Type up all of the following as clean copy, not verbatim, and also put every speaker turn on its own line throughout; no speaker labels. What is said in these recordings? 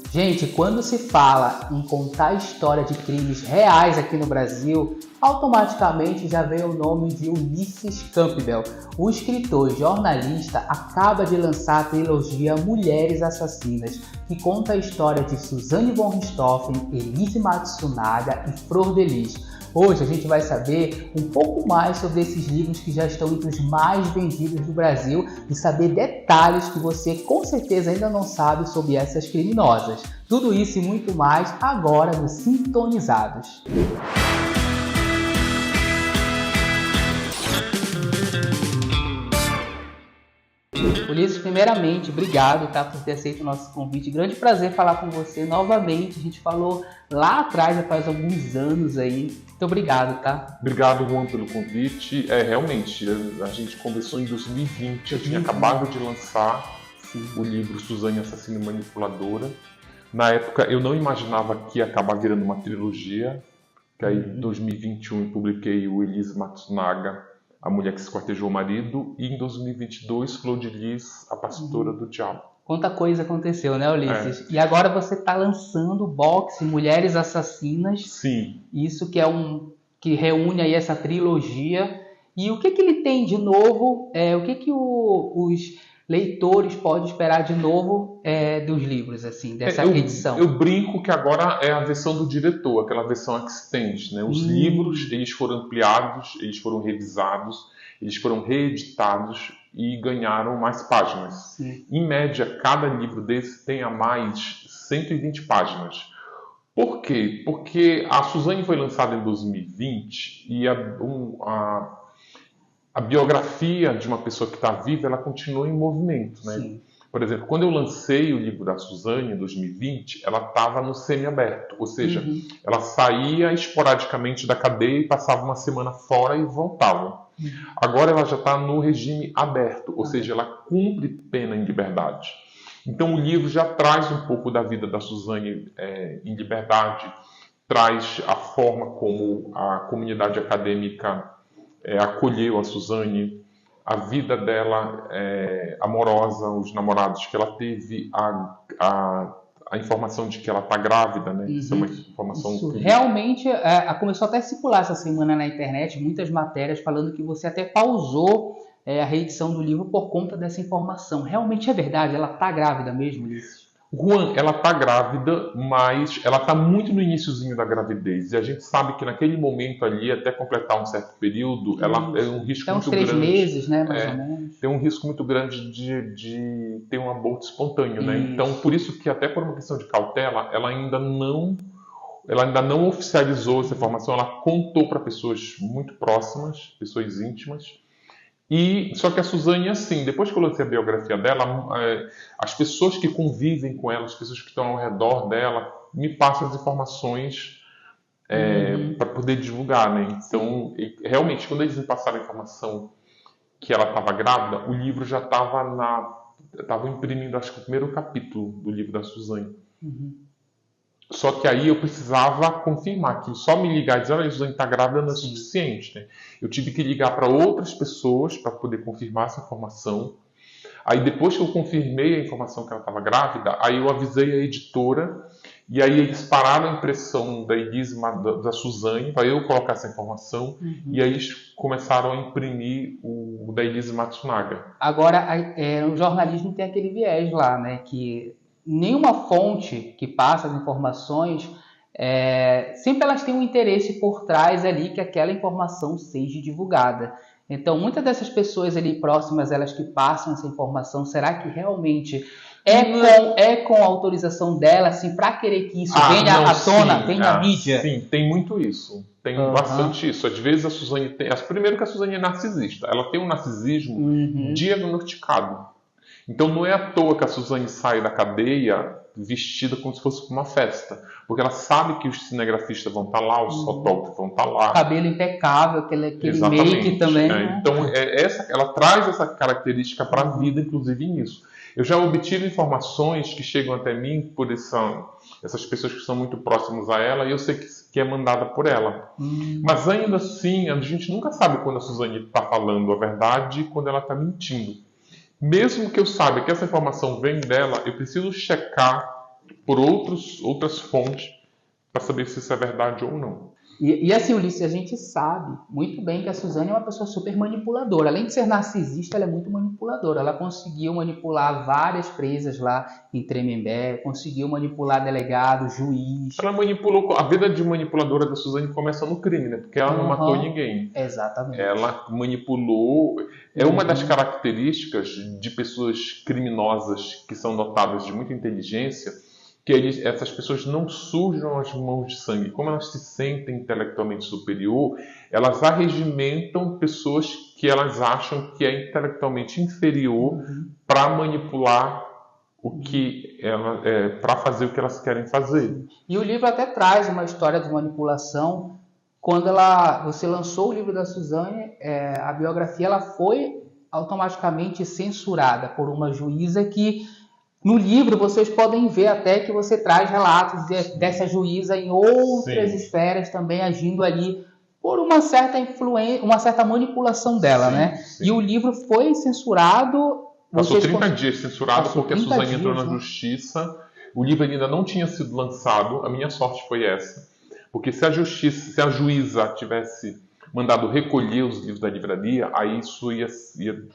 Gente, quando se fala em contar a história de crimes reais aqui no Brasil, automaticamente já vem o nome de Ulisses Campbell. O escritor e jornalista acaba de lançar a trilogia Mulheres Assassinas, que conta a história de Suzane von Richthofen, Elise Matsunaga e Flor de Lis. Hoje a gente vai saber um pouco mais sobre esses livros que já estão entre os mais vendidos do Brasil e saber detalhes que você com certeza ainda não sabe sobre essas criminosas. Tudo isso e muito mais agora no Sintonizados. Ulisses, primeiramente, obrigado, por ter aceito o nosso convite. Grande prazer falar com você novamente. A gente falou lá atrás, já faz alguns anos aí. Muito obrigado, tá?
Obrigado, Juan, pelo convite. Realmente, a gente conversou em 2020. Eu tinha acabado de lançar o livro Suzane, Assassina e Manipuladora. Na época, eu não imaginava que ia acabar virando uma trilogia. Que aí, em 2021, eu publiquei o Elise Matsunaga, A Mulher que Esquartejou o Marido, e em 2022, Flor de Lis, A Pastora do Diabo.
Quanta coisa aconteceu, né, Ulisses? E agora você está lançando o box Mulheres Assassinas.
Sim.
Isso que é que reúne aí essa trilogia. E o que ele tem de novo? O que os leitores podem esperar de novo dos livros, assim, dessa edição?
Eu brinco que agora é a versão do diretor, aquela versão extended, né? Os livros, eles foram ampliados, eles foram revisados, eles foram reeditados e ganharam mais páginas.
Sim.
Em média, cada livro desse tem a mais 120 páginas. Por quê? Porque a Suzane foi lançada em 2020 e a biografia de uma pessoa que está viva, ela continua em movimento, né?
Sim.
Por exemplo, quando eu lancei o livro da Suzane em 2020, ela estava no semiaberto, ou seja, ela saía esporadicamente da cadeia e passava uma semana fora e voltava. Agora ela já está no regime aberto, ou seja, ela cumpre pena em liberdade. Então o livro já traz um pouco da vida da Suzane em liberdade, traz a forma como a comunidade acadêmica acolheu a Suzane, a vida dela amorosa, os namorados que ela teve, a informação de que ela está grávida, né? Isso é uma informação
Isso realmente começou até a circular essa semana na internet, muitas matérias falando que você até pausou a reedição do livro por conta dessa informação. Realmente é verdade? Ela está grávida mesmo, Ulisses?
Juan, ela está grávida, mas ela está muito no iniciozinho da gravidez. E a gente sabe que naquele momento ali, até completar um certo período, ela é um risco muito grande.
3 meses, né, mais ou menos.
Tem um risco muito grande de ter um aborto espontâneo, né? Então, por isso que até por uma questão de cautela, ela ainda não oficializou essa informação. Ela contou para pessoas muito próximas, pessoas íntimas. Só que a Suzane, assim, depois que eu lancei a biografia dela, as pessoas que convivem com ela, as pessoas que estão ao redor dela, me passam as informações para poder divulgar, né? Então, realmente, quando eles me passaram a informação que ela estava grávida, o livro já estava imprimindo, acho que o primeiro capítulo do livro da Suzane. Só que aí eu precisava confirmar, que só me ligar e dizer, olha, a Suzane está grávida não é suficiente, né? Eu tive que ligar para outras pessoas para poder confirmar essa informação. Aí depois que eu confirmei a informação que ela estava grávida, aí eu avisei a editora, e aí eles pararam a impressão da Elise, da Suzane, para eu colocar essa informação, e aí eles começaram a imprimir o da Elise Matsunaga.
Agora, o jornalismo tem aquele viés lá, né, que nenhuma fonte que passa as informações, sempre elas têm um interesse por trás ali que aquela informação seja divulgada. Então, muitas dessas pessoas ali próximas, elas que passam essa informação, será que realmente com a autorização dela, assim, para querer que isso venha à tona, venha à mídia?
Sim, tem muito isso. Tem bastante isso. Às vezes a Suzane tem... Primeiro que a Suzane é narcisista. Ela tem um narcisismo diagnosticado. Então não é à toa que a Suzane sai da cadeia vestida como se fosse uma festa. Porque ela sabe que os cinegrafistas vão estar lá, os fotógrafos vão estar lá.
Cabelo impecável, aquele make também. Né?
Então ela traz essa característica para a vida, inclusive nisso. Eu já obtive informações que chegam até mim por essas pessoas que são muito próximas a ela, e eu sei que é mandada por ela. Mas ainda assim, a gente nunca sabe quando a Suzane está falando a verdade e quando ela está mentindo. Mesmo que eu saiba que essa informação vem dela, eu preciso checar por outras fontes para saber se isso é verdade ou não.
E assim, Ulisses, a gente sabe muito bem que a Suzane é uma pessoa super manipuladora. Além de ser narcisista, ela é muito manipuladora. Ela conseguiu manipular várias presas lá em Tremembé, conseguiu manipular delegado, juiz.
Ela manipulou. A vida de manipuladora da Suzane começa no crime, né? Porque ela não matou ninguém.
Exatamente.
Ela manipulou. É uma das características de pessoas criminosas que são dotadas de muita inteligência, que essas pessoas não sujam as mãos de sangue. Como elas se sentem intelectualmente superior, elas arregimentam pessoas que elas acham que é intelectualmente inferior para manipular para fazer o que elas querem fazer.
E o livro até traz uma história de manipulação. Quando você lançou o livro da Suzane, a biografia ela foi automaticamente censurada por uma juíza que, no livro, vocês podem ver até que você traz relatos dessa juíza em outras esferas também agindo ali por uma certa influência, uma certa manipulação dela, né? Sim. E o livro foi censurado.
Passou 30 dias censurado porque a Suzane entrou na justiça. O livro ainda não tinha sido lançado. A minha sorte foi essa. Porque se a juíza tivesse mandado recolher os livros da livraria, aí isso ia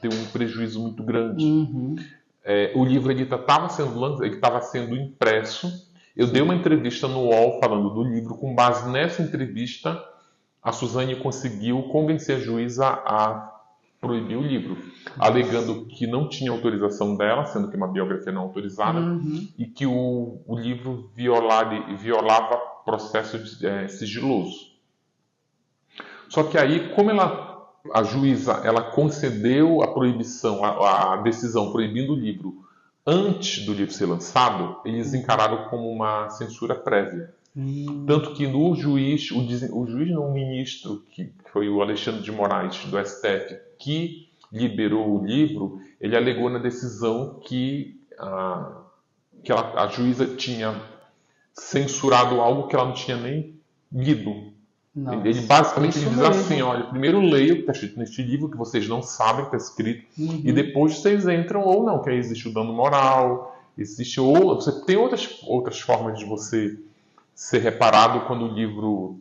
ter um prejuízo muito grande. O livro estava sendo impresso. Eu dei uma entrevista no UOL falando do livro. Com base nessa entrevista, a Suzane conseguiu convencer a juíza a proibir o livro, alegando que não tinha autorização dela, sendo que uma biografia não autorizada, e que o livro violava processo sigiloso. Só que aí, como a juíza ela concedeu a proibição, a decisão proibindo o livro antes do livro ser lançado, eles encararam como uma censura prévia. Tanto que o ministro, que foi o Alexandre de Moraes, do STF, que liberou o livro, ele alegou na decisão que a juíza tinha censurado algo que ela não tinha nem lido. Nossa, ele basicamente diz assim, olha, primeiro leia o que está escrito neste livro, que vocês não sabem que está escrito, e depois vocês entram ou não, que aí existe o dano moral, você tem outras formas de você ser reparado quando o livro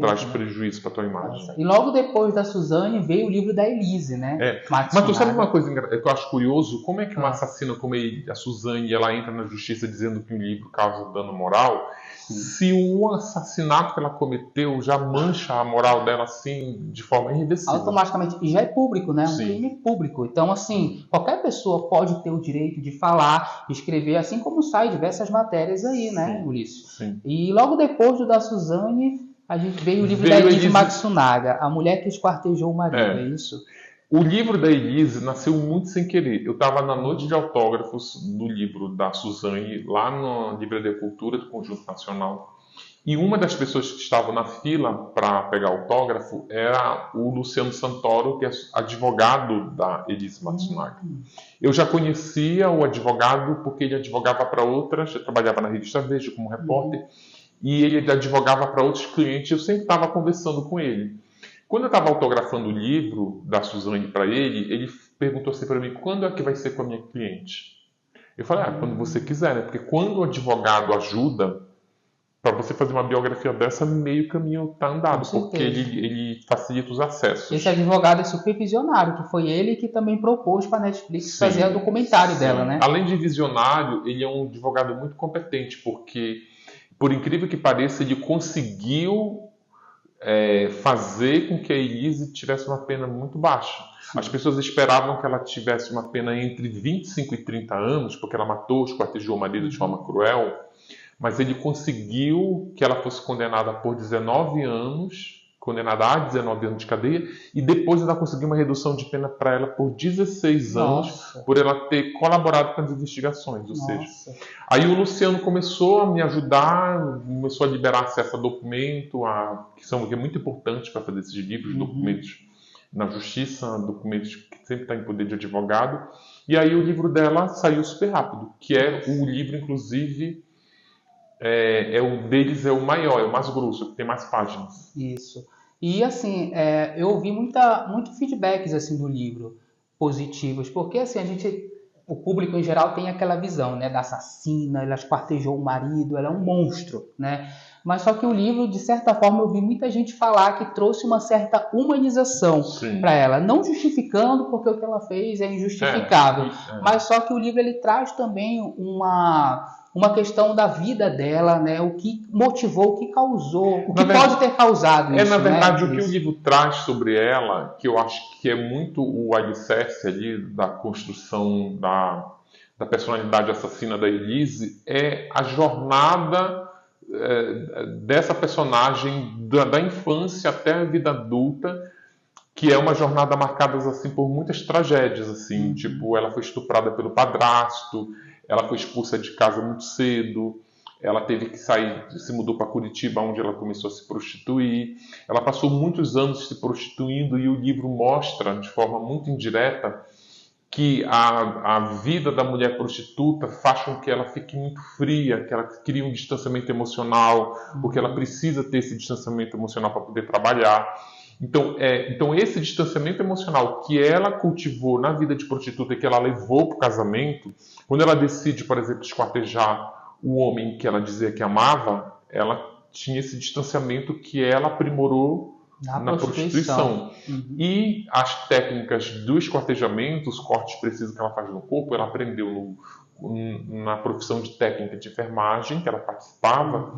traz prejuízo para a tua imagem.
E logo depois da Suzane veio o livro da Elise, né?
Mas tu sabe uma coisa que eu acho curioso? Como é que uma assassina como a Suzane, ela entra na justiça dizendo que o livro causa dano moral, se o assassinato que ela cometeu já mancha a moral dela assim de forma irreversível?
Automaticamente. E já é público, né? Um crime público. Então, assim, qualquer pessoa pode ter o direito de falar, escrever, assim como sai diversas matérias aí, né, Ulisses? E logo depois do da Suzane, a gente veio o livro da Elise Matsunaga, A Mulher que Esquartejou o Marido, é isso?
O livro da Elise nasceu muito sem querer. Eu estava na noite de autógrafos do livro da Suzane, lá na Livraria Cultura do Conjunto Nacional. E uma das pessoas que estavam na fila para pegar autógrafo era o Luciano Santoro, que é advogado da Elise Matsunaga. Eu já conhecia o advogado porque ele advogava para outras, eu trabalhava na revista Veja como repórter, e ele advogava para outros clientes, eu sempre estava conversando com ele. Quando eu estava autografando o livro da Suzane para ele perguntou assim para mim, quando é que vai ser com a minha cliente? Eu falei, quando você quiser, né? Porque quando o advogado ajuda, para você fazer uma biografia dessa, meio caminho está andado, porque ele facilita os acessos.
Esse advogado é super visionário, que foi ele que também propôs para a Netflix fazer o documentário dela, né?
Além de visionário, ele é um advogado muito competente, porque, por incrível que pareça, ele conseguiu fazer com que a Elise tivesse uma pena muito baixa. As pessoas esperavam que ela tivesse uma pena entre 25 e 30 anos, porque ela matou, esquartejou o marido de forma cruel, mas ele conseguiu que ela fosse condenada por 19 anos, condenada a 19 anos de cadeia, e depois ainda conseguiu uma redução de pena para ela por 16 anos, por ela ter colaborado com as investigações. Ou seja, aí o Luciano começou a me ajudar, começou a liberar acesso a documento, que é muito importante para fazer esses livros, documentos na justiça, documentos que sempre estão em poder de advogado. E aí o livro dela saiu super rápido, que é o livro, inclusive, o deles é o maior, é o mais grosso, que tem mais páginas.
Isso. E assim, eu ouvi muito feedbacks assim do livro, positivos, porque assim, a gente o público em geral tem aquela visão, né, da assassina, ela esquartejou o marido, ela é um monstro, né? Mas só que o livro, de certa forma, eu vi muita gente falar que trouxe uma certa humanização para ela, não justificando porque o que ela fez é injustificável, mas só que o livro ele traz também uma questão da vida dela, né? O que motivou, o que causou, o que pode ter causado isso.
Na verdade,
né?
o que o livro traz sobre ela, que eu acho que é muito o alicerce ali da construção da personalidade assassina da Elise, é a jornada dessa personagem da infância até a vida adulta, que é uma jornada marcada assim por muitas tragédias, assim, tipo, ela foi estuprada pelo padrasto, ela foi expulsa de casa muito cedo, ela teve que sair, se mudou para Curitiba, onde ela começou a se prostituir, ela passou muitos anos se prostituindo, e o livro mostra de forma muito indireta que a vida da mulher prostituta faz com que ela fique muito fria, que ela crie um distanciamento emocional, porque ela precisa ter esse distanciamento emocional para poder trabalhar. Então esse distanciamento emocional que ela cultivou na vida de prostituta e que ela levou para o casamento, quando ela decide, por exemplo, esquartejar o homem que ela dizia que amava, ela tinha esse distanciamento que ela aprimorou na prostituição. E as técnicas do esquartejamento, os cortes precisos que ela faz no corpo, ela aprendeu na profissão de técnica de enfermagem, que ela participava,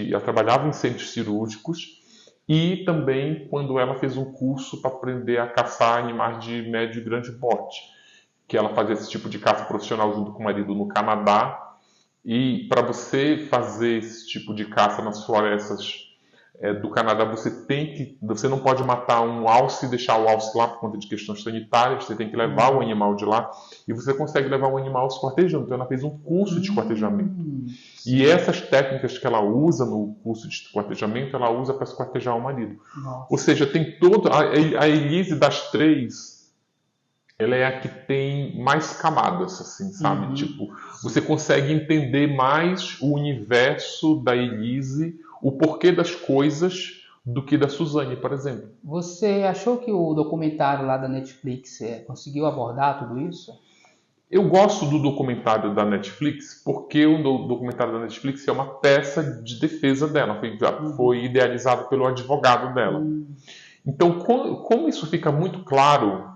ela trabalhava em centros cirúrgicos, e também quando ela fez um curso para aprender a caçar animais de médio e grande porte, que ela fazia esse tipo de caça profissional junto com o marido no Canadá. E para você fazer esse tipo de caça nas florestas do Canadá, você não pode matar um alce e deixar o alce lá por conta de questões sanitárias, você tem que levar o animal de lá, e você consegue levar o animal esquartejando. Então ela fez um curso de esquartejamento. E essas técnicas que ela usa no curso de esquartejamento, ela usa para esquartejar o marido.
Nossa.
Ou seja, tem todo... A Elise das três, ela é a que tem mais camadas, assim, sabe? Tipo, você consegue entender mais o universo da Elise, o porquê das coisas, do que da Suzane, por exemplo.
Você achou que o documentário lá da Netflix conseguiu abordar tudo isso?
Eu gosto do documentário da Netflix porque o documentário da Netflix é uma peça de defesa dela, foi idealizado pelo advogado dela. Então, como isso fica muito claro,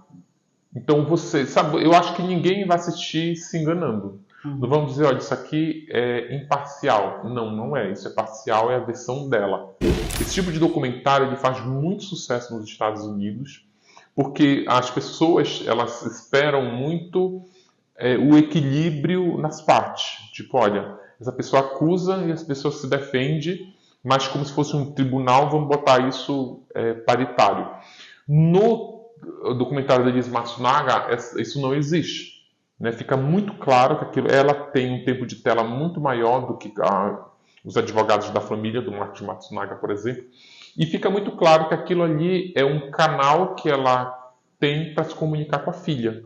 então você sabe, eu acho que ninguém vai assistir se enganando. Não vamos dizer, olha, isso aqui é imparcial. Não, não é. Isso é parcial, é a versão dela. Esse tipo de documentário ele faz muito sucesso nos Estados Unidos, porque as pessoas elas esperam muito o equilíbrio nas partes. Tipo, olha, essa pessoa acusa e as pessoas se defendem, mas como se fosse um tribunal, vamos botar isso paritário. No documentário da Elise Matsunaga, isso não existe. Né? Fica muito claro que ela tem um tempo de tela muito maior do que os advogados da família, do Marcos Matsunaga, por exemplo. E fica muito claro que aquilo ali é um canal que ela tem para se comunicar com a filha.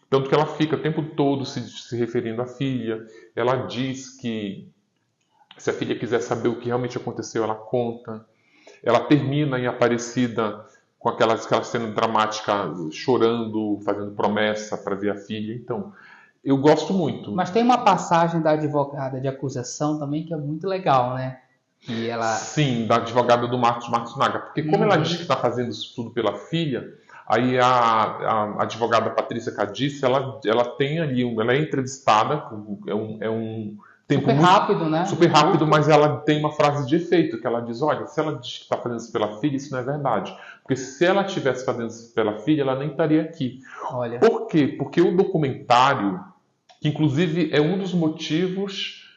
Tanto que ela fica o tempo todo se referindo à filha. Ela diz que se a filha quiser saber o que realmente aconteceu, ela conta. Ela termina em Aparecida com aquela cena dramática, chorando, fazendo promessa para ver a filha. Então, eu gosto muito.
Mas tem uma passagem da advogada de acusação também que é muito legal, né? Que ela...
Sim, da advogada do Marcos Matsunaga. Porque como ela diz que está fazendo isso tudo pela filha, aí a advogada Patrícia Cadice, ela tem ali, ela é entrevistada, é um tempo
super rápido, né?
Super rápido, mas ela tem uma frase de efeito, que ela diz, olha, se ela diz que está fazendo isso pela filha, isso não é verdade. Porque se ela estivesse fazendo isso pela filha, ela nem estaria aqui.
Olha.
Por quê? Porque o documentário, que inclusive é um dos motivos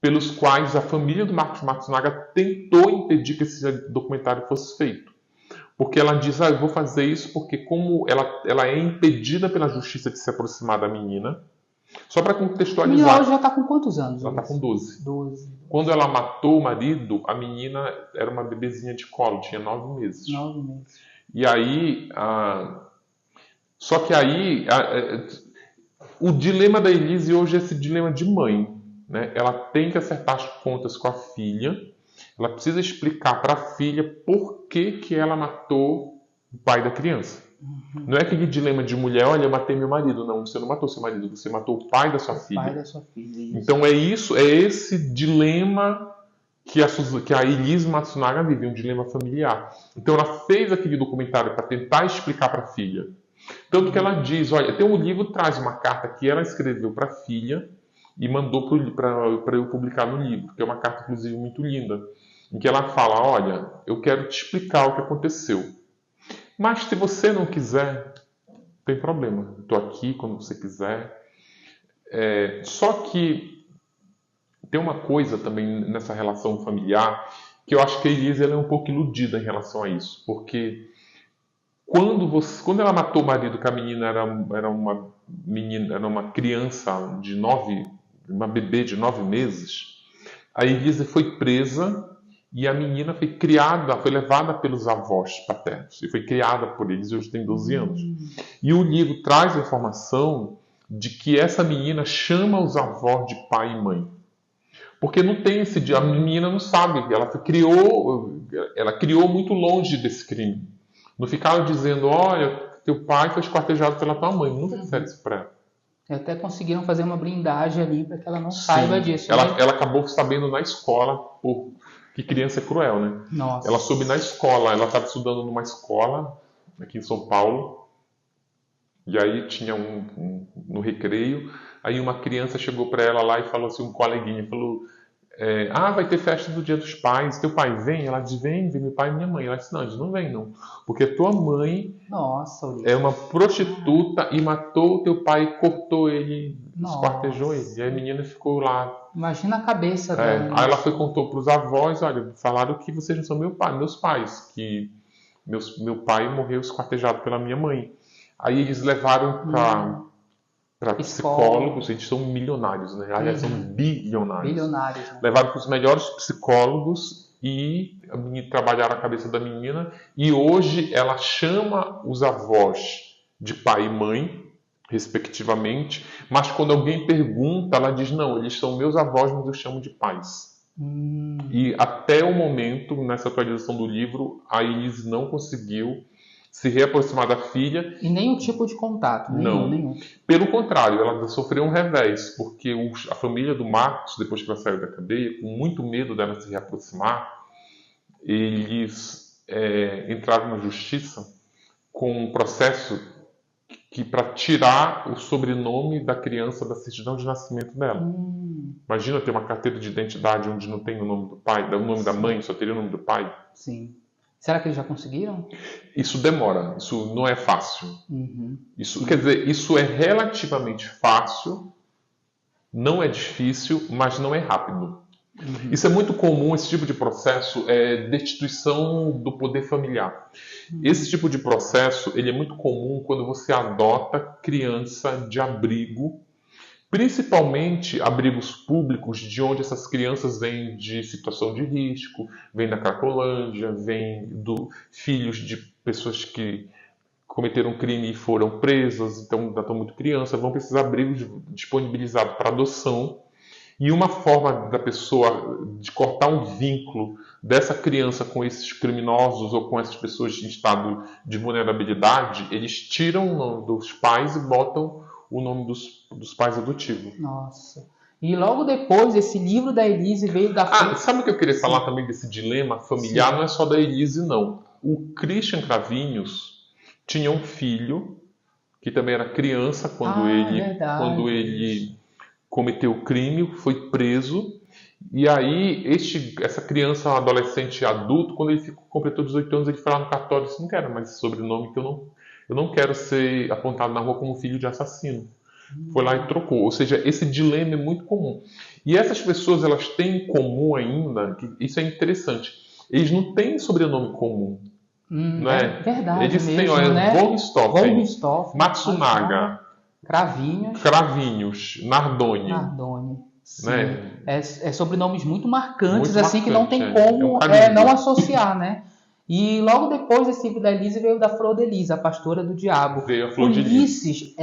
pelos quais a família do Marcos Matsunaga tentou impedir que esse documentário fosse feito. Porque ela diz, eu vou fazer isso porque como ela é impedida pela justiça de se aproximar da menina. Só para contextualizar. A
menina hoje já está com quantos anos?
Ela está com 12.
12.
Quando ela matou o marido, a menina era uma bebezinha de colo, tinha 9 meses.
9 meses.
E aí... Só que aí... O dilema da Elise hoje é esse dilema de mãe. Né? Ela tem que acertar as contas com a filha. Ela precisa explicar para a filha por que ela matou o pai da criança. Não é aquele dilema de mulher, olha, eu matei meu marido. Não, você não matou seu marido, você matou o pai da sua filha.
Pai da sua filha, isso.
Então é esse dilema que a Elise Matsunaga vive, um dilema familiar. Então ela fez aquele documentário para tentar explicar para a filha. Tanto que ela diz, olha, tem um livro, traz uma carta que ela escreveu para a filha e mandou para eu publicar no livro, que é uma carta, inclusive, muito linda, em que ela fala, olha, eu quero te explicar o que aconteceu. Mas se você não quiser, não tem problema. Estou aqui quando você quiser. Só que tem uma coisa também nessa relação familiar que eu acho que a Elise ela é um pouco iludida em relação a isso. Porque quando ela matou o marido, que a menina era uma criança de uma bebê de 9 meses, a Elise foi presa e a menina foi levada pelos avós paternos e foi criada por eles, e hoje tem 12 anos. E o livro traz a informação de que essa menina chama os avós de pai e mãe. Porque não tem a menina não sabe, ela criou muito longe desse crime. Não ficava dizendo, olha, teu pai foi esquartejado pela tua mãe. Nunca disseram isso pra ela.
Até conseguiram fazer uma blindagem ali para que ela não saiba disso.
Ela acabou sabendo na escola, que criança é cruel, né?
Nossa.
Ela soube na escola, ela estava estudando numa escola aqui em São Paulo, e aí tinha no recreio, aí uma criança chegou para ela lá e falou assim, um coleguinha, falou, vai ter festa do Dia dos Pais, teu pai vem? Ela disse, vem meu pai e minha mãe. Ela disse, não, eles não vêm não, porque tua mãe é uma prostituta e matou o teu pai, cortou ele, esquartejou ele. E aí a menina ficou lá.
Imagina a cabeça dela.
Aí ela contou para os avós, olha, falaram que vocês não são meus pais, que meu pai morreu esquartejado pela minha mãe. Aí eles levaram para psicólogos, eles são milionários, né? Aliás, são bilionários. Né? Levaram para os melhores psicólogos e trabalharam a cabeça da menina. E hoje ela chama os avós de pai e mãe, respectivamente. Mas quando alguém pergunta, ela diz, não, eles são meus avós, mas eu chamo de pais. E até o momento, nessa atualização do livro, a Elise não conseguiu se reaproximar da filha.
E nenhum tipo de contato. Nenhum.
Pelo contrário, ela sofreu um revés, porque a família do Marcos, depois que ela saiu da cadeia, com muito medo dela se reaproximar, eles entraram na justiça com um processo para tirar o sobrenome da criança da certidão de nascimento dela. Imagina ter uma carteira de identidade onde não tem o nome do pai, o nome da mãe, só teria o nome do pai.
Sim. Será que eles já conseguiram?
Isso demora, isso não é fácil. Quer dizer, isso é relativamente fácil, não é difícil, mas não é rápido. Isso é muito comum, esse tipo de processo é destituição do poder familiar. Esse tipo de processo ele é muito comum quando você adota criança de abrigo, principalmente abrigos públicos, de onde essas crianças vêm de situação de risco, vêm da Cracolândia, vêm filhos de pessoas que cometeram crime e foram presas, então ainda estão muito crianças, vão para esses abrigos disponibilizados para adoção. E uma forma da pessoa de cortar um vínculo dessa criança com esses criminosos ou com essas pessoas em estado de vulnerabilidade, eles tiram dos pais e botam o nome dos pais adotivos.
Nossa. E logo depois, esse livro da Elise veio da...
Sabe o que eu queria falar também desse dilema familiar? Sim. Não é só da Elise, não. O Christian Cravinhos tinha um filho, que também era criança quando ele cometeu o crime, foi preso. E aí, essa criança, um adolescente adulto, quando ele completou 18 anos, ele foi lá no cartório e disse, não quero mais esse sobrenome, que eu não quero ser apontado na rua como filho de assassino. Foi lá e trocou. Ou seja, esse dilema é muito comum. E essas pessoas, elas têm em comum ainda, que isso é interessante, eles não têm sobrenome comum. Não é?
Verdade.
Eles
mesmo,
têm,
né?
Von Richthofen, Matsunaga, Cravinhos, Nardoni.
Né? É sobrenomes muito marcantes, muito assim, que não tem como não associar, né? E logo depois desse livro da Elise veio da Flor de Lis, a pastora do diabo.
Veio a Flor de Lis.
Ulisses,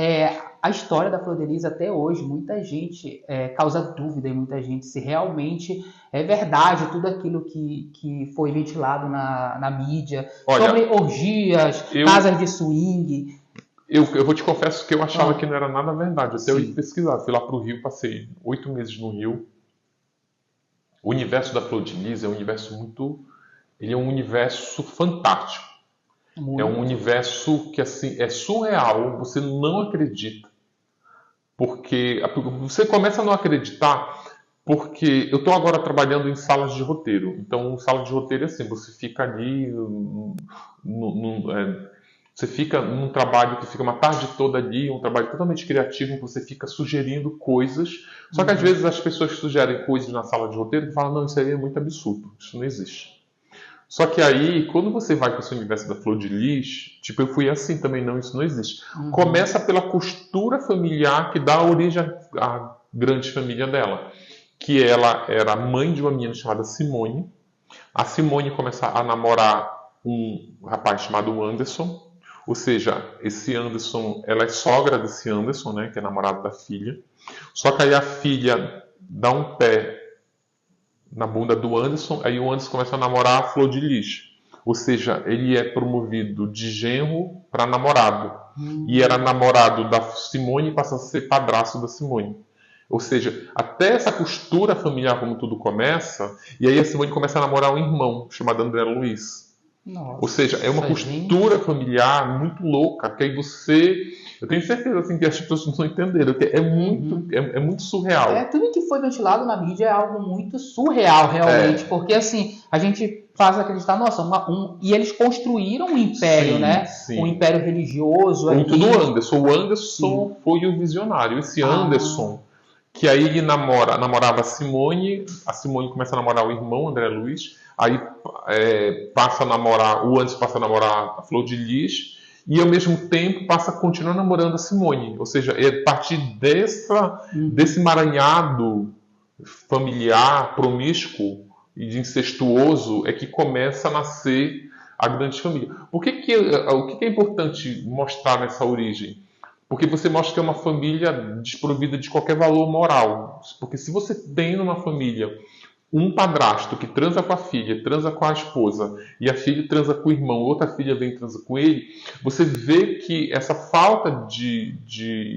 a história da Flor de Lis até hoje, muita gente causa dúvida em muita gente se realmente é verdade tudo aquilo que foi ventilado na mídia,
Olha,
sobre orgias, casas de swing.
Eu vou te confesso que eu achava que não era nada verdade, até eu ir pesquisar. Fui lá para o Rio, passei 8 meses no Rio. O universo da Flor de Lis é um universo ele é um universo fantástico. Muito. É um universo que assim é surreal, você não acredita. Porque você começa a não acreditar porque eu estou agora trabalhando em salas de roteiro. Então, sala de roteiro é assim, você fica ali, você fica num trabalho que fica uma tarde toda ali, um trabalho totalmente criativo, em que você fica sugerindo coisas. Só que às vezes as pessoas sugerem coisas na sala de roteiro e falam, não, isso aí é muito absurdo, isso não existe. Só que aí, quando você vai para esse universo da Flor de Lis, tipo, eu fui assim também, não, isso não existe. Começa pela costura familiar que dá origem à grande família dela. Que ela era mãe de uma menina chamada Simone. A Simone começa a namorar um rapaz chamado Anderson. Ou seja, esse Anderson, ela é sogra desse Anderson, né, que é namorado da filha. Só que aí a filha dá um pé na bunda do Anderson, aí o Anderson começa a namorar a Flor de Lis. Ou seja, ele é promovido de genro para namorado. E era namorado da Simone e passa a ser padrasto da Simone. Ou seja, até essa costura familiar, como tudo começa, e aí a Simone começa a namorar um irmão chamado André Luiz.
Nossa,
ou seja, é uma costura familiar muito louca, que aí eu tenho certeza assim, que as pessoas não estão entendendo, que é muito surreal.
Tudo que foi ventilado na mídia é algo muito surreal, realmente, porque assim, a gente faz acreditar, nossa, e eles construíram um império, né? Sim. Um império religioso.
Muito do Anderson. O Anderson foi o visionário. Esse Anderson, que aí ele namorava a Simone começa a namorar o irmão, André Luiz, aí o Anderson passa a namorar a Flor de Lis, e ao mesmo tempo continua namorando a Simone. Ou seja, é a partir desse emaranhado familiar, promíscuo e incestuoso, é que começa a nascer a grande família. O que é importante mostrar nessa origem? Porque você mostra que é uma família desprovida de qualquer valor moral. Porque se você tem numa família um padrasto que transa com a filha, transa com a esposa, e a filha transa com o irmão, outra filha vem e transa com ele, você vê que essa falta de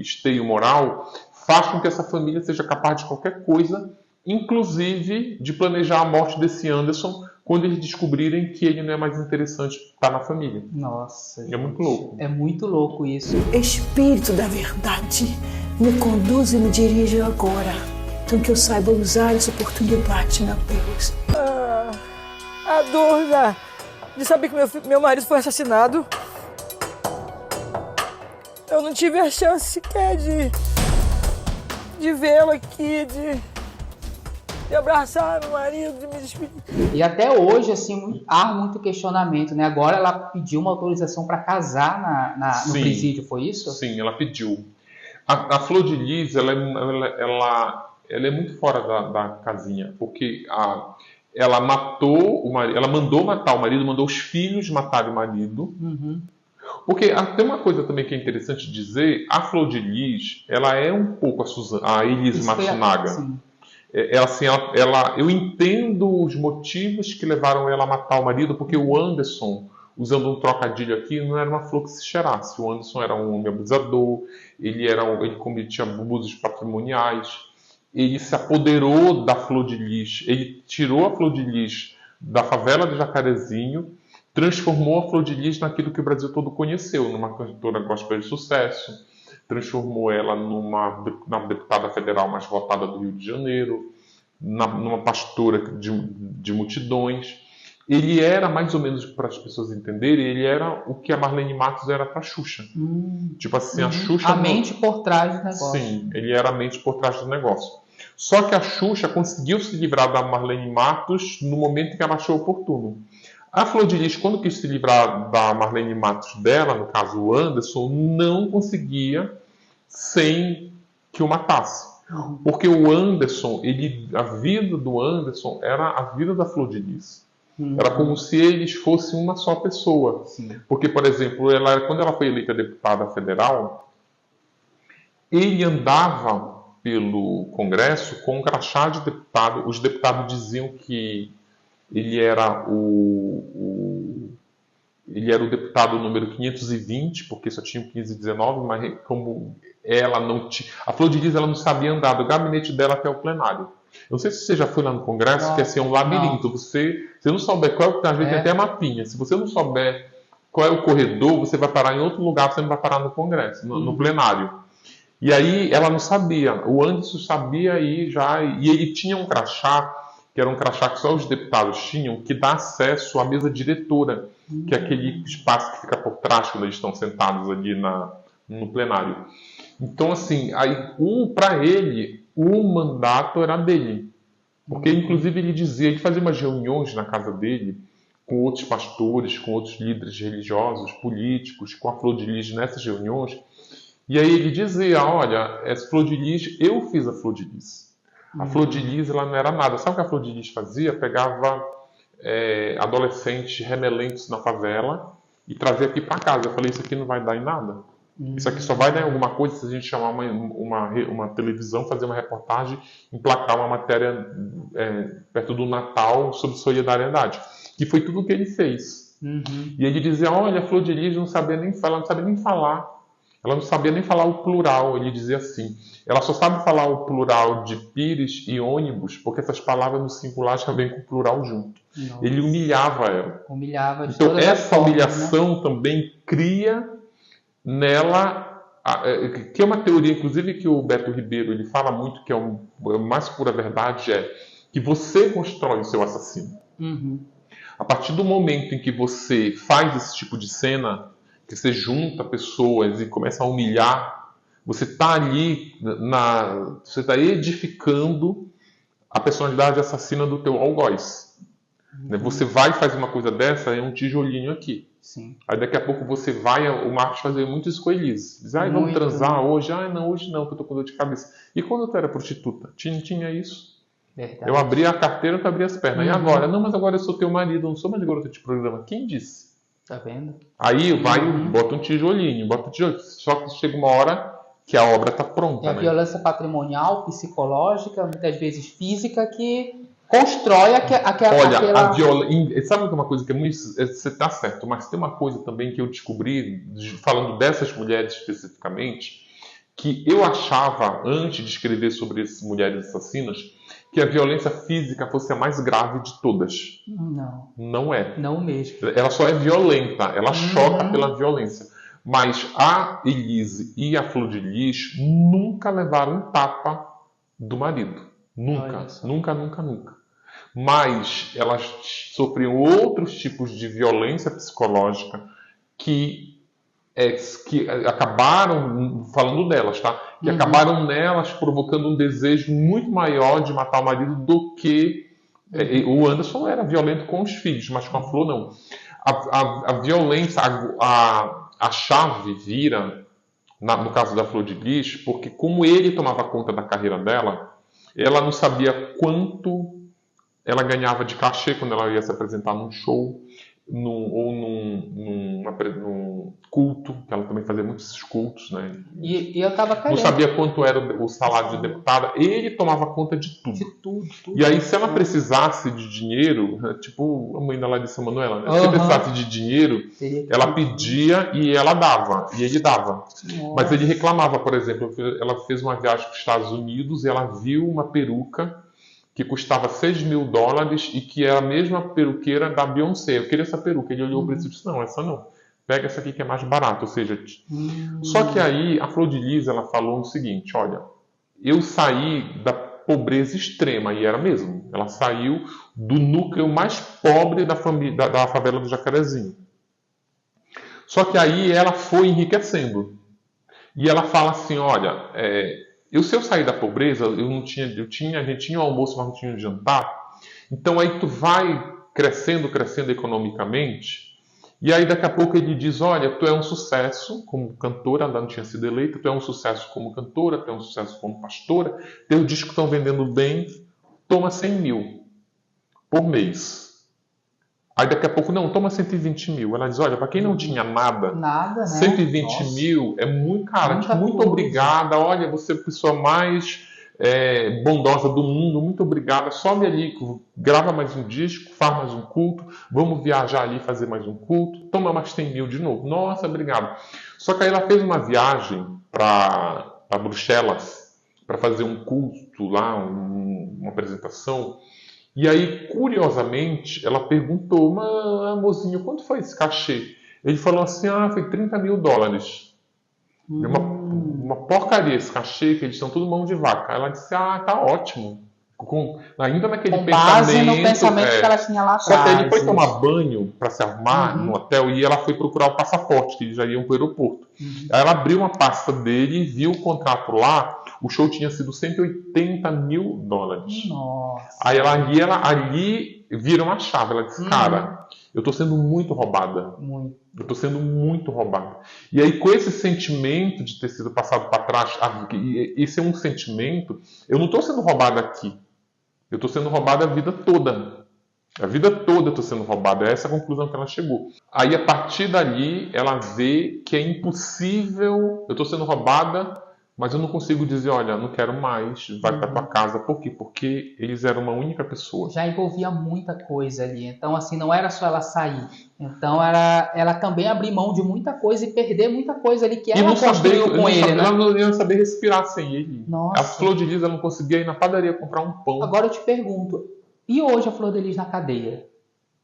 esteio moral faz com que essa família seja capaz de qualquer coisa, inclusive de planejar a morte desse Anderson quando eles descobrirem que ele não é mais interessante estar na família.
Nossa, gente,
é muito louco.
É muito louco isso.
Espírito da verdade, me conduz e me dirige agora. Então que eu saiba usar essa oportunidade, meu Deus.
A dor de saber que meu marido foi assassinado. Eu não tive a chance sequer de vê-lo aqui, de abraçar meu marido, de me despedir.
E até hoje, assim, há muito questionamento, né? Agora ela pediu uma autorização para casar no presídio, foi isso?
Sim, ela pediu. A Flor de Lis, ela é muito fora da casinha, porque ela matou o marido, ela mandou matar o marido, mandou os filhos matarem o marido. Porque tem uma coisa também que é interessante dizer, a Flor de Lis, ela é um pouco a Elise Matsunaga. Eu entendo os motivos que levaram ela a matar o marido, porque o Anderson, usando um trocadilho aqui, não era uma flor que se cheirasse. O Anderson era um homem abusador, ele cometia abusos patrimoniais, ele se apoderou da Flor de Lis, ele tirou a Flor de Lis da favela do Jacarezinho, transformou a Flor de Lis naquilo que o Brasil todo conheceu, numa cantora gospel de sucesso, transformou ela na deputada federal mais votada do Rio de Janeiro, numa pastora de multidões. Ele era, mais ou menos para as pessoas entenderem, ele era o que a Marlene Matos era para a Xuxa. Tipo assim, a Xuxa...
A mente por trás do negócio.
Sim, ele era a mente por trás do negócio. Só que a Xuxa conseguiu se livrar da Marlene Matos no momento que ela achou oportuno. A Flor de Lis, quando quis se livrar da Marlene Matos dela, no caso o Anderson, não conseguia sem que o matasse. Porque o Anderson, a vida do Anderson era a vida da Flor de Lis. Era como se eles fossem uma só pessoa. Porque, por exemplo, quando ela foi eleita deputada federal, ele andava pelo Congresso com um crachá de deputado. Os deputados diziam que ele era ele era o deputado número 520, porque só tinha o 519, mas como ela não tinha... A Flor de Lis, ela não sabia andar do gabinete dela até o plenário. Eu não sei se você já foi lá no Congresso, que assim, é um labirinto. Você não souber qual é, às vezes tem até mapinha. Se você não souber qual é o corredor, você vai parar em outro lugar, você não vai parar no Congresso, no plenário. E aí ela não sabia. O Anderson sabia aí já, e ele tinha um crachá, que era um crachá que só os deputados tinham, que dá acesso à mesa diretora, que é aquele espaço que fica por trás quando eles estão sentados ali no plenário. Então, assim, para ele, o mandato era dele. Porque, inclusive, ele dizia, ele fazia umas reuniões na casa dele com outros pastores, com outros líderes religiosos, políticos, com a Flor de Lis nessas reuniões. E aí ele dizia, olha, essa Flor de Lis, eu fiz a Flor de Lis. A Flor de Lis, ela não era nada. Sabe o que a Flor de Lis fazia? Pegava adolescentes remelentos na favela e trazia aqui para casa. Eu falei, isso aqui não vai dar em nada. Isso aqui só vai dar em alguma coisa se a gente chamar uma televisão, fazer uma reportagem, emplacar uma matéria perto do Natal sobre solidariedade. Que foi tudo o que ele fez. E ele dizia, olha, a Flor de Lis não sabia nem falar, ela não sabia nem falar o plural. Ele dizia assim, ela só sabe falar o plural de pires e ônibus, porque essas palavras no singular já vêm com o plural junto. Nossa. Ele humilhava ela.
Humilhava de
então
todas
essa
as
humilhação
formas, né?
também cria nela, que é uma teoria, inclusive, que o Beto Ribeiro ele fala muito, que é a mais pura verdade, é que você constrói o seu assassino. A partir do momento em que você faz esse tipo de cena, que você junta pessoas e começa a humilhar, você está ali, você está edificando a personalidade assassina do teu algoz. Você vai e faz uma coisa dessa, é um tijolinho aqui.
Sim.
Aí daqui a pouco você vai, o Marcos fazia muito isso com a Elise. Diz, vamos transar hoje? Não, hoje não, porque eu tô com dor de cabeça. E quando tu era prostituta? Tinha isso.
Verdade.
Eu abria a carteira, tu abria as pernas. E agora? Não, mas agora eu sou teu marido, eu não sou mais garota de programa. Quem disse?
Tá vendo?
Aí vai, bota um tijolinho, só que chega uma hora que a obra tá pronta.
É a violência patrimonial, psicológica, muitas vezes física, que constrói aquela...
Olha, sabe uma coisa que é muito... Você tá certo, mas tem uma coisa também que eu descobri, falando dessas mulheres especificamente, que eu achava, antes de escrever sobre essas mulheres assassinas, que a violência física fosse a mais grave de todas.
Não.
Não é.
Não mesmo.
Ela só é violenta, ela choca pela violência. Mas a Elise e a Flor de Lis nunca levaram um tapa do marido. Nunca. Mas elas sofriam outros tipos de violência psicológica que acabaram, falando delas, tá? Que acabaram nelas provocando um desejo muito maior de matar o marido do que... o Anderson era violento com os filhos, mas com a Flor não. A violência, a chave vira, no caso da Flor de Lis, porque como ele tomava conta da carreira dela, ela não sabia quanto ela ganhava de cachê quando ela ia se apresentar num show, ou num culto, que ela também fazia muitos cultos, né?
E eu tava querendo.
Não sabia quanto era o salário de deputada. Ele tomava conta de tudo.
De tudo.
E aí, se ela precisasse de dinheiro, tipo a mãe da Larissa Manoela, né? Se precisasse de dinheiro, ela pedia e ela dava. E ele dava.
Nossa.
Mas ele reclamava, por exemplo, ela fez uma viagem para os Estados Unidos e ela viu uma peruca que custava $6.000 e que era a mesma peruqueira da Beyoncé. Eu queria essa peruca. Ele olhou para isso e disse, não, essa não. Pega essa aqui que é mais barata. Ou seja, só que aí a Flor de Lis, ela falou o seguinte, olha, eu saí da pobreza extrema, e era mesmo. Ela saiu do núcleo mais pobre da favela do Jacarezinho. Só que aí ela foi enriquecendo. E ela fala assim, olha... se eu sair da pobreza, a gente tinha o almoço, mas não tinha o jantar. Então aí tu vai crescendo economicamente, e aí daqui a pouco ele diz, olha, tu é um sucesso como cantora, ela não tinha sido eleita, tu é um sucesso como cantora, tu é um sucesso como pastora, teus discos estão vendendo bem, toma 100 mil por mês. Aí daqui a pouco, não, toma 120 mil. Ela diz, olha, para quem não tinha nada,
Nada, né?
120
Nossa.
mil é muito, cara,
Muita
muito
coisa.
obrigada, olha, você é a pessoa mais bondosa do mundo, muito obrigada, sobe ali, grava mais um disco, faz mais um culto, vamos viajar ali, fazer mais um culto, toma mais 100 mil de novo. Nossa, obrigado. Só que aí ela fez uma viagem para Bruxelas, para fazer um culto lá, uma apresentação. E aí, curiosamente, ela perguntou, mas, mozinho, quanto foi esse cachê? Ele falou assim, foi 30 mil dólares. Uma porcaria esse cachê, que eles são tudo mão de vaca. Ela disse, tá ótimo. Ainda naquele
Com base no pensamento que ela tinha lá atrás.
Só que ele foi tomar banho para se arrumar no hotel e ela foi procurar o passaporte, que eles já iam para o aeroporto. Aí ela abriu uma pasta dele e viu o contrato lá. O show tinha sido 180 mil dólares.
Nossa.
Aí ali vira uma chave. Ela disse, cara, eu tô sendo muito roubada. Eu tô sendo muito roubada. E aí, com esse sentimento de ter sido passado para trás, esse é um sentimento, eu não tô sendo roubada aqui. Eu tô sendo roubada a vida toda. A vida toda eu tô sendo roubada. É essa a conclusão que ela chegou. Aí, a partir dali, ela vê que é impossível, eu tô sendo roubada, mas eu não consigo dizer, olha, não quero mais, vai para tua casa. Por quê? Porque eles eram uma única pessoa.
Já envolvia muita coisa ali. Então, assim, não era só ela sair. Então, ela também abrir mão de muita coisa e perder muita coisa ali que ela construiu com ele, né?
Ela não ia saber respirar sem ele.
Nossa.
A Flor de Lis, ela não conseguia ir na padaria comprar um pão.
Agora eu te pergunto, e hoje a Flor de Lis na cadeia?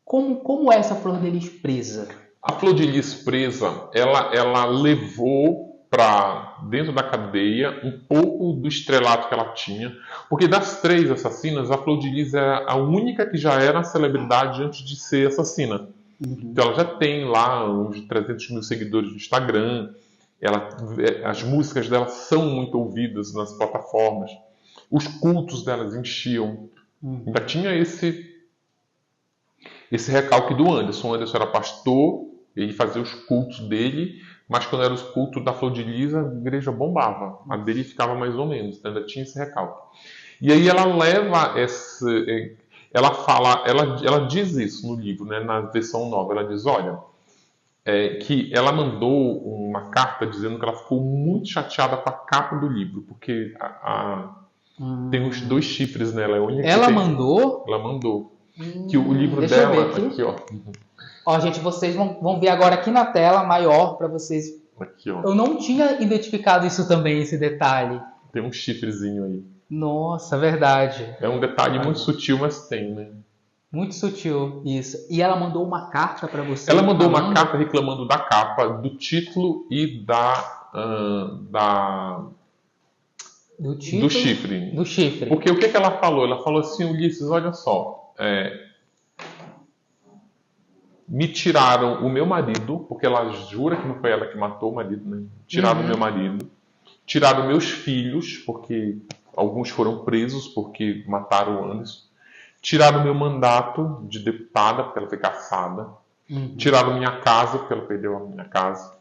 Como é essa Flor de Lis presa?
A Flor de Lis presa, ela levou para dentro da cadeia um pouco do estrelato que ela tinha, porque das 3 assassinas, a Flor de Lis é a única que já era celebridade antes de ser assassina. Então ela já tem lá uns 300 mil seguidores no Instagram, as músicas dela são muito ouvidas nas plataformas, os cultos delas enchiam. Ainda tinha esse recalque do Anderson. O Anderson era pastor, ele fazia os cultos dele, mas quando eram os cultos da Flor de Lis, a igreja bombava. A dele ficava mais ou menos, então ainda tinha esse recalque. E aí ela leva ela diz isso no livro, né, na versão nova. Ela diz, olha, que ela mandou uma carta dizendo que ela ficou muito chateada com a capa do livro, porque tem os 2 chifres nela. É a única
ela mandou?
Ela mandou. Que o livro
deixa
dela...
eu ver aqui, ó. Ó, gente, vocês vão ver agora aqui na tela, maior, para vocês.
Aqui, ó.
Eu não tinha identificado isso também, esse detalhe.
Tem um chifrezinho aí.
Nossa, verdade.
É um detalhe muito sutil, mas tem, né?
Muito sutil, isso. E ela mandou uma carta para você?
Ela mandou uma carta reclamando da capa, do título e do chifre.
Do chifre.
Porque o que ela falou? Ela falou assim, Ulisses, olha só, me tiraram o meu marido, porque ela jura que não foi ela que matou o marido, né? Tiraram o meu marido, tiraram meus filhos, porque alguns foram presos porque mataram o Anderson, tiraram o meu mandato de deputada, porque ela foi cassada, tiraram minha casa, porque ela perdeu a minha casa.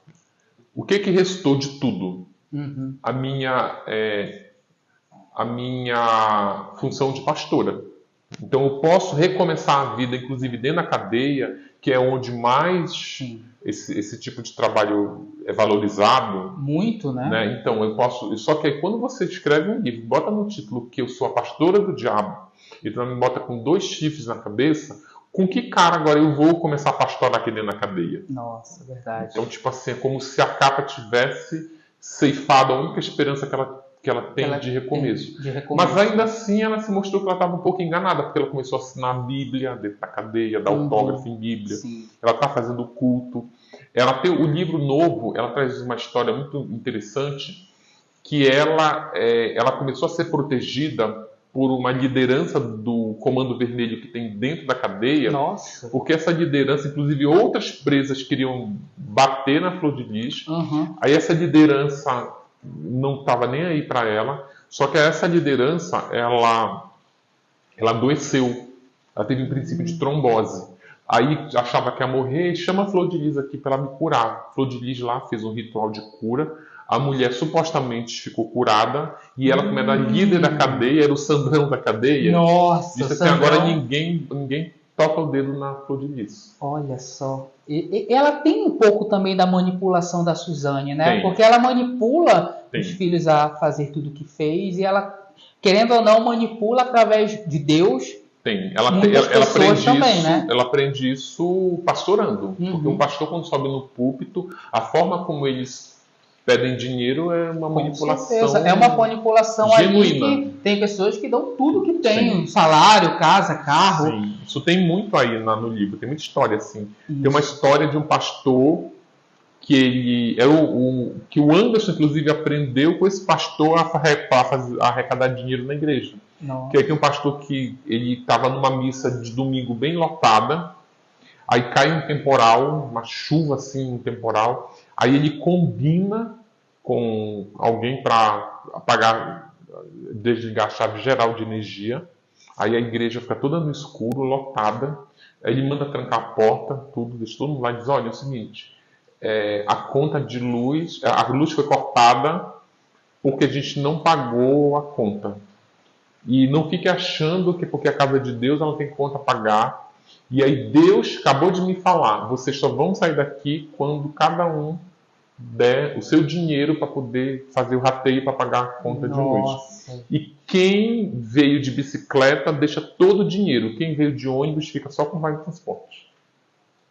O que restou de tudo? A minha função de pastora. Então eu posso recomeçar a vida, inclusive dentro da cadeia, que é onde mais esse tipo de trabalho é valorizado.
Muito, né?
Então eu posso. Só que aí, quando você escreve um livro, bota no título que eu sou a pastora do diabo, e tu me bota com 2 chifres na cabeça, com que cara agora eu vou começar a pastorar aqui dentro da cadeia?
Nossa, verdade.
Então, tipo assim, é como se a capa tivesse ceifado a única esperança que ela tem de recomeço. Mas ainda assim ela se mostrou que ela estava um pouco enganada, porque ela começou a assinar a Bíblia dentro da cadeia, dar autógrafo em Bíblia. Sim. Ela está fazendo culto. Ela tem o livro novo, ela traz uma história muito interessante, que ela começou a ser protegida por uma liderança do Comando Vermelho que tem dentro da cadeia.
Nossa.
Porque essa liderança, inclusive outras presas queriam bater na Flor de Lis. Aí essa liderança não estava nem aí para ela, só que essa liderança, ela adoeceu, ela teve um princípio de trombose, aí achava que ia morrer, chama a Flor de Lis aqui para ela me curar. A Flor de Lis lá fez um ritual de cura, a mulher supostamente ficou curada, e ela, como era líder da cadeia, era o Sandrão da cadeia.
Nossa,
disse assim, agora ninguém toca o dedo na flor de lis.
Olha só. E ela tem um pouco também da manipulação da Suzane, né?
Tem.
Porque ela manipula
Tem.
os filhos a fazer tudo o que fez e ela, querendo ou não, manipula através de Deus.
Tem. Ela
Muitas
aprende
pessoas também,
isso,
né?
ela aprende isso pastorando.
Uhum.
Porque o pastor, quando sobe no púlpito, a forma como eles pedem dinheiro é uma
Com
manipulação.
certeza. É uma manipulação
genuína.
ali que tem pessoas que dão tudo que tem.
Sim.
Salário, casa, carro.
Sim. Isso tem muito aí no livro, tem muita história assim.
Isso.
Tem uma história de um pastor que ele que o Anderson inclusive aprendeu com esse pastor a arrecadar dinheiro na igreja.
Não.
Que é um pastor que ele estava numa missa de domingo bem lotada, aí cai um temporal, uma chuva assim, um temporal, aí ele combina com alguém para apagar, desligar a chave geral de energia, aí a igreja fica toda no escuro, lotada, aí ele manda trancar a porta, tudo, deixa todo mundo lá e diz, olha, é o seguinte, a conta de luz, a luz foi cortada porque a gente não pagou a conta. E não fique achando que porque a casa de Deus ela tem conta a pagar. E aí Deus acabou de me falar, vocês só vão sair daqui quando cada um der o seu dinheiro para poder fazer o rateio para pagar a conta de luz.
Nossa.
E quem veio de bicicleta deixa todo o dinheiro. Quem veio de ônibus fica só com mais transporte.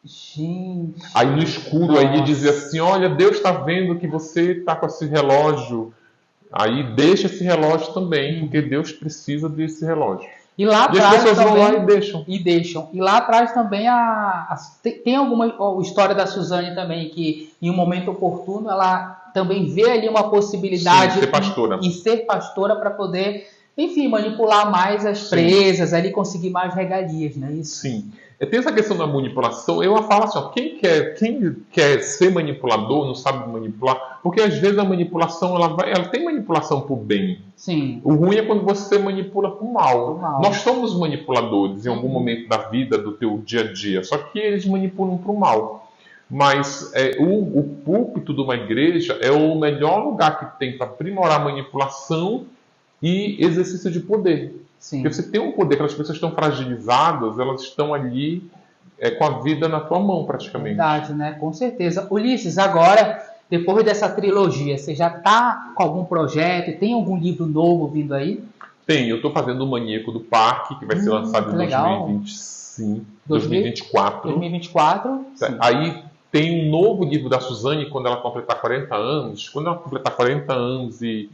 Gente.
Aí no escuro, aí ele dizia assim, olha, Deus está vendo que você está com esse relógio. Aí deixa esse relógio também, porque Deus precisa desse relógio.
E lá
E as
atrás
pessoas
também,
vão lá e deixam.
E lá atrás também tem alguma história da Suzane também, que em um momento oportuno ela também vê ali uma possibilidade
Sim, ser pastora.
em ser pastora para poder, enfim, manipular mais as presas, ali conseguir mais regalias, não é isso?
Sim. Tem essa questão da manipulação, eu falo assim, ó, quem quer ser manipulador, não sabe manipular, porque às vezes a manipulação, ela tem manipulação por bem.
Sim.
O ruim é quando você manipula por mal.
Por mal.
Nós somos manipuladores em algum momento da vida, do teu dia a dia, só que eles manipulam por mal. Mas o púlpito de uma igreja é o melhor lugar que tem para aprimorar a manipulação e exercício de poder.
Sim.
Porque você tem um poder, aquelas pessoas estão fragilizadas, elas estão ali com a vida na tua mão, praticamente.
Verdade, né? Com certeza. Ulisses, agora, depois dessa trilogia, você já está com algum projeto? Tem algum livro novo vindo aí?
Tem, eu estou fazendo o Maníaco do Parque, que vai ser lançado em 2024.
2024? Sim.
Aí tem um novo livro da Suzane, quando ela completar 40 anos. Quando ela completar 40 anos e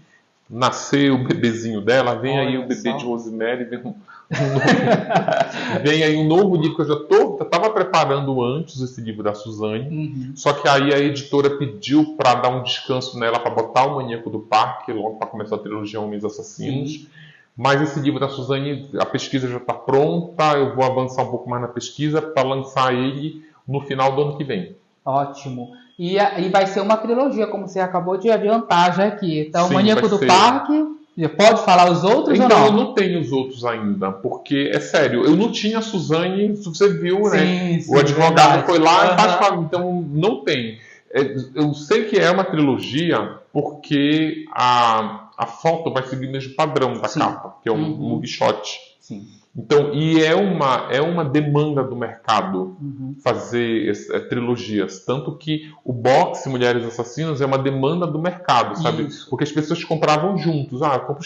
nascer o bebezinho dela, vem aí o bebê de Rosemary, vem aí um novo livro que eu já estava preparando antes, esse livro da Suzane, só que aí a editora pediu para dar um descanso nela, para botar o Maníaco do Parque, logo para começar a trilogia Homens Assassinos. Sim. Mas esse livro da Suzane, a pesquisa já está pronta, eu vou avançar um pouco mais na pesquisa para lançar ele no final do ano que vem.
Ótimo. E vai ser uma trilogia, como você acabou de adiantar já aqui. Então,
Sim,
o Maníaco do Parque, pode falar os outros
então,
ou não?
Eu não tenho os outros ainda, porque, é sério, eu não tinha a Suzane, você viu, né?
Sim,
o advogado foi lá e
faz
então não tem. Eu sei que é uma trilogia, porque a foto vai seguir o mesmo padrão da capa, que é um mugshot.
Sim.
Então, e é uma demanda do mercado fazer trilogias. Tanto que o box Mulheres Assassinas é uma demanda do mercado, sabe? Isso. Porque as pessoas compravam juntos. Eu compro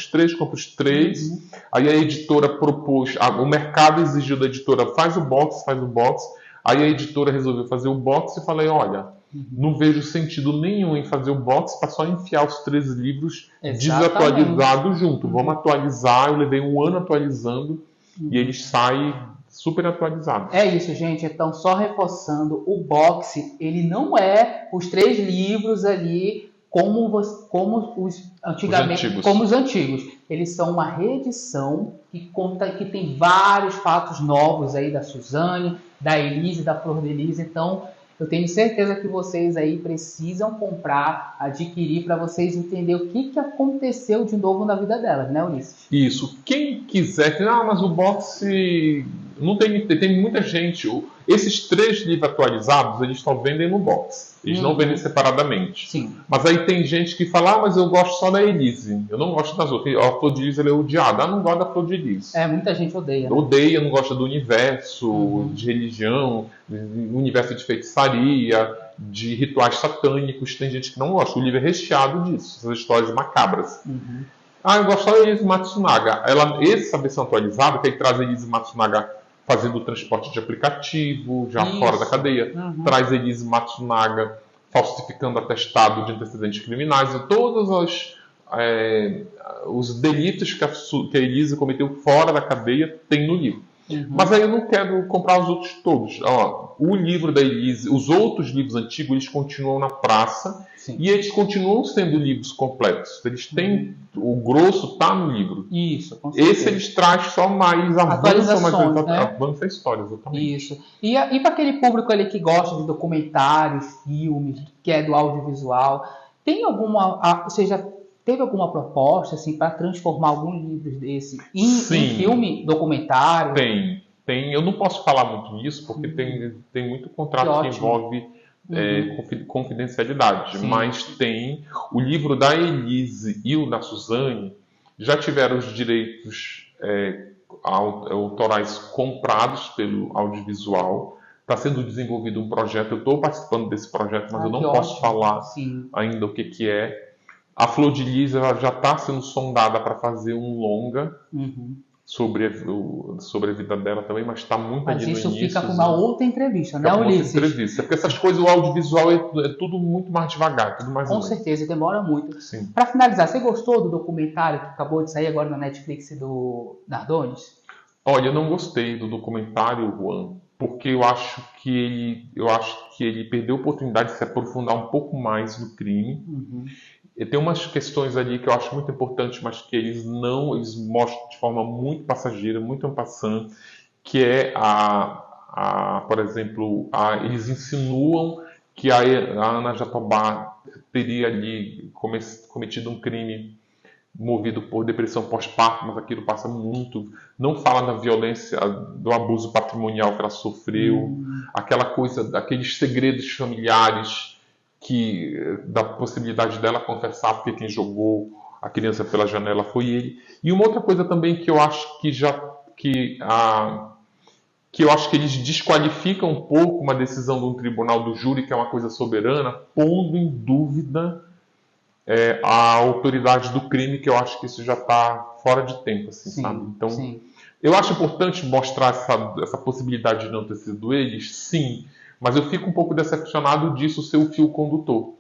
os três. Aí a editora propôs, o mercado exigiu da editora, faz o box. Aí a editora resolveu fazer o box e falei, olha, não vejo sentido nenhum em fazer o box para só enfiar os 3 livros desatualizados junto. Vamos atualizar, eu levei um ano atualizando. E eles saem super atualizados.
É isso, gente. Então, só reforçando, o box, ele não é os 3 livros ali como os antigos. Eles são uma reedição que tem vários fatos novos aí da Suzane, da Elise, da Flor de Elise. Então, eu tenho certeza que vocês aí precisam comprar, adquirir, para vocês entenderem o que aconteceu de novo na vida delas, né, Ulisses?
Isso. Quem quiser, mas o box Não tem muita gente. Esses 3 livros atualizados, eles só vendem no box. Eles não vendem separadamente.
Sim.
Mas aí tem gente que fala, mas eu gosto só da Elise. Eu não gosto das outras. A Flor de Lis ela é odiada. Não gosto da Flor de Lis.
Muita gente odeia. Né?
Odeia, não gosta do universo, de religião, do universo de feitiçaria, de rituais satânicos. Tem gente que não gosta. O livro é recheado disso. Essas histórias macabras. Eu gosto só da Elise Matsunaga. Essa versão atualizada, que aí traz a Elise Matsunaga fazendo o transporte de aplicativo, já fora da cadeia. Traz a Elise Matsunaga falsificando atestado de antecedentes criminais. E todos os delitos que a Elise cometeu fora da cadeia tem no livro. Mas aí eu não quero comprar os outros todos. O livro da Elise, os outros livros antigos, eles continuam na praça. Sim. E eles continuam sendo livros completos. Eles têm o grosso tá no livro.
Isso, com certeza.
Esse eles trazem só mais avança a história, exatamente.
Isso. E para aquele público ali que gosta de documentários, filmes, que é do audiovisual, tem alguma, você já teve alguma proposta assim para transformar algum livro desse em filme, documentário?
Tem. Eu não posso falar muito nisso porque tem muito contrato que envolve confidencialidade. Sim. Mas tem o livro da Elise e o da Suzane já tiveram os direitos autorais comprados pelo audiovisual. Está sendo desenvolvido um projeto. Eu estou participando desse projeto, mas eu não posso falar ainda o que é. A Flor de Lis ela já está sendo sondada para fazer um longa sobre a vida dela também, mas está muito ali no início. Mas isso fica
com uma outra entrevista, né, Ulisses?
Outra entrevista, porque essas coisas, o audiovisual é tudo muito mais devagar, tudo mais
com certeza, demora muito. Para finalizar, você gostou do documentário que acabou de sair agora na Netflix do Nardones?
Olha, eu não gostei do documentário, Juan, porque eu acho que ele perdeu a oportunidade de se aprofundar um pouco mais no crime. E tem umas questões ali que eu acho muito importantes, mas que eles mostram de forma muito passageira, muito en passant, que é por exemplo, eles insinuam que a Ana Jatobá teria ali cometido um crime movido por depressão pós-parto, mas aquilo passa muito. Não fala da violência, do abuso patrimonial que ela sofreu, aquela coisa, aqueles segredos familiares da possibilidade dela confessar porque quem jogou a criança pela janela foi ele. E uma outra coisa também que eu acho que eu acho que eles desqualificam um pouco uma decisão de um tribunal do júri, que é uma coisa soberana, pondo em dúvida a autoridade do crime, que eu acho que isso já está fora de tempo, assim, sabe? Então, eu acho importante mostrar essa possibilidade de não ter sido eles, sim. Mas eu fico um pouco decepcionado disso ser o fio condutor.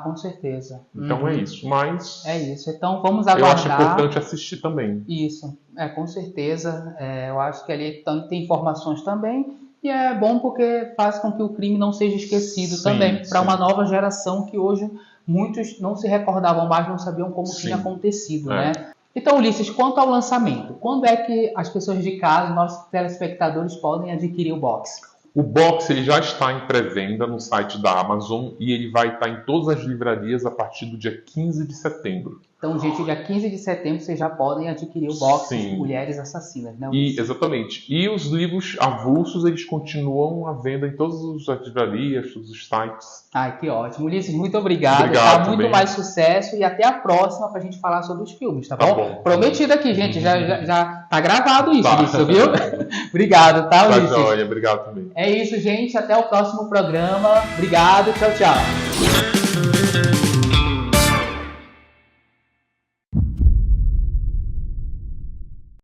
Com certeza.
Então é isso. Mas
é isso. Então vamos aguardar.
Eu acho importante assistir também.
Isso. Com certeza. Eu acho que ali tem informações também. E é bom porque faz com que o crime não seja esquecido também. Para uma nova geração que hoje muitos não se recordavam mais, não sabiam como tinha acontecido, né? Então, Ulisses, quanto ao lançamento, quando é que as pessoas de casa, nossos telespectadores, podem adquirir o box?
O box ele já está em pré-venda no site da Amazon e ele vai estar em todas as livrarias a partir do dia 15 de setembro.
Então, gente, dia 15 de setembro vocês já podem adquirir o box de Mulheres Assassinas, né?
Exatamente. E os livros avulsos, eles continuam à venda em todas as livrarias, todos os sites.
Que ótimo. Ulisses, muito obrigado. Muito mais sucesso e até a próxima para a gente falar sobre os filmes, tá bom? Prometido aqui, gente. Já tá gravado isso, viu? Obrigado, tá, Ulisses?
Joia, obrigado também.
É isso, gente. Até o próximo programa. Obrigado. Tchau, tchau.